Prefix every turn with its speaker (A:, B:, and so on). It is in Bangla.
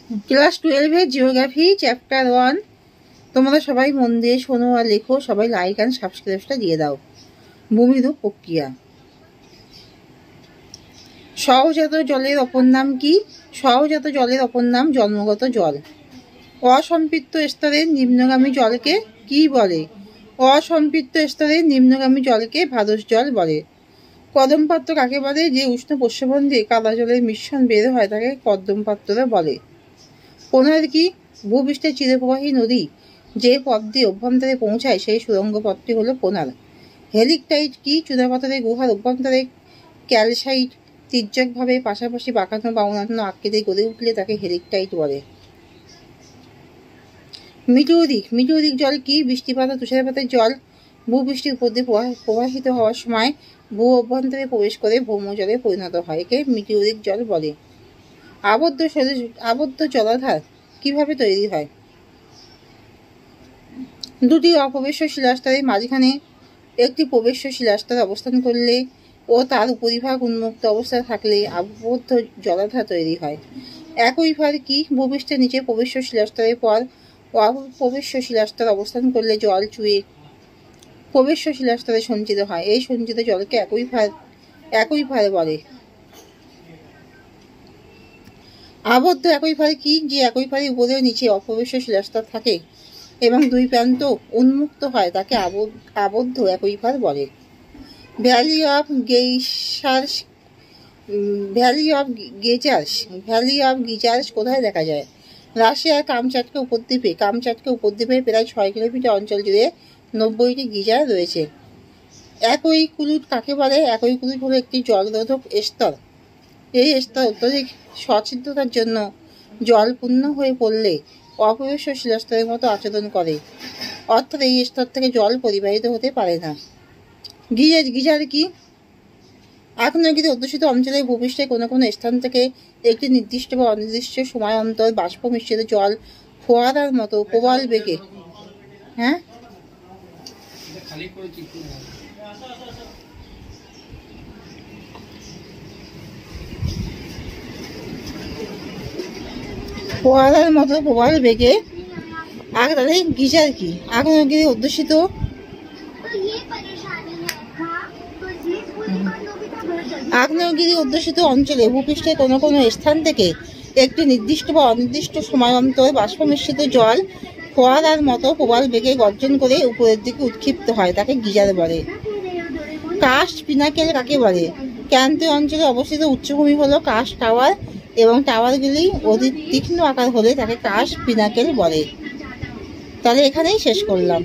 A: Class 12 geography chapter 1। তোমরা সবাই মন দিয়ে শোনো আর লেখো, সবাই লাইক অ্যান্ড সাবস্ক্রাইবটা দিয়ে দাও। ভূমিরূপ প্রক্রিয়া। সহজাত জলের অপর নাম কি? সহজাত জলের অপর নাম জন্মগত জল। অসম্পৃক্ত স্তরের নিম্নগামী জলকে কি বলে? অসম্পৃক্ত স্তরের নিম্নগামী জলকে ভারস জল বলে। কর্দম পাত্র কাকে বলে? যে উষ্ণ প্রস্রবণ দিয়ে কাদা জলের মিশ্রণ বের হয় তাকে কর্দম পাত্র বলে। পোনার কি? ভূপৃষ্ঠের চিরপ্রবাহী নদী যে পথ দিয়ে অভ্যন্তরে পৌঁছায় সেই সুড়ঙ্গ পথটি হলো পোনার। হেলিকটাইট কি? চুনাপাথরের গুহার অভ্যন্তরে ক্যালসাইট তির্যকভাবে পাশাপাশি বাঁকানো বা অন্যান্য আকৃতি গড়ে উঠলে তাকে হেলিকটাইট বলে। মিটিওরিক। মিটিওরিক জল কি? বৃষ্টিপাত ও তুষারপাতের জল ভূপৃষ্ঠের উপর দিয়ে প্রবাহিত হওয়ার সময় ভূ অভ্যন্তরে প্রবেশ করে ভৌমজলে পরিণত হয়, একে মিটিওরিক জল বলে। আবদ্ধ জলাধার কিভাবে তৈরি হয়? দুটি অপ্রবেশ্য শিলাস্তরের মাঝখানে একটি প্রবেশ্য শিলাস্তর অবস্থান করলে ও তার উপরিভাগ উন্মুক্ত অবস্থায় থাকলে আবদ্ধ জলাধার তৈরি হয়। অ্যাকুইফার কি? ভূপৃষ্ঠের নিচে প্রবেশ্য শিলাস্তরের পর অপ্রবেশ্য শিলাস্তর অবস্থান করলে জল চুয়ে প্রবেশ্য শিলাস্তরে সঞ্চিত হয়, এই সঞ্চিত জলকে অ্যাকুইফার বলে। আবদ্ধ অ্যাকুইফার কি? যে অ্যাকুইফারের উপরে ও নিচে অপ্রবেশ্য শিলাস্তর থাকে এবং দুই প্রান্ত উন্মুক্ত হয় তাকে আবদ্ধ অ্যাকুইফার বলে। ভ্যালি অফ গিজার্স কোথায় দেখা যায়? রাশিয়ার কামচাটকা উপদ্বীপের প্রায় 6 কিলোমিটার অঞ্চল জুড়ে 90টি গিজার রয়েছে। অ্যাকুইকুলুট কাকে বলে? অ্যাকুইকুলুট হলো একটি জলরোধক স্তর। এই স্তর অত্যধিক সচ্ছিদ্রতার জন্য জল পূর্ণ হয়ে পড়লে অপ্রবেশ্য শিলাস্তরের মতো আচরণ করে, অর্থাৎ এই স্তর থেকে জল পরিবাহিত হতে পারে না। গিজার কি? আগ্নেয়গিরি অধ্যুষিত অঞ্চলের ভূপৃষ্ঠে কোনো কোনো স্থান থেকে একটি নির্দিষ্ট বা অনির্দিষ্ট সময় অন্তর বাষ্প মিশ্রিত জল ফোয়ারার মতো প্রবল বেগে আগ্নেয় গিজার কি? আগ্নেয়গিরি অধ্যুষিত অঞ্চলে ভূপৃষ্ঠে কোনো কোনো স্থান থেকে একটি নির্দিষ্ট বা অনির্দিষ্ট সময় অন্তর বাষ্প মিশ্রিত জল ফোয়ারার মতো প্রবল বেগে গর্জন করে উপরের দিকে উৎক্ষিপ্ত হয়, তাকে গিজার বলে। কাস্ট পিনাকেল কাকে বলে? ক্রান্তীয় অঞ্চলে অবস্থিত উচ্চভূমি হলো কাস্ট টাওয়ার এবং টাওয়ারগুলি অধিক তীক্ষ্ণ আকার হলে তাকে কাস্ট পিনাকেল বলে। তাহলে এখানেই শেষ করলাম।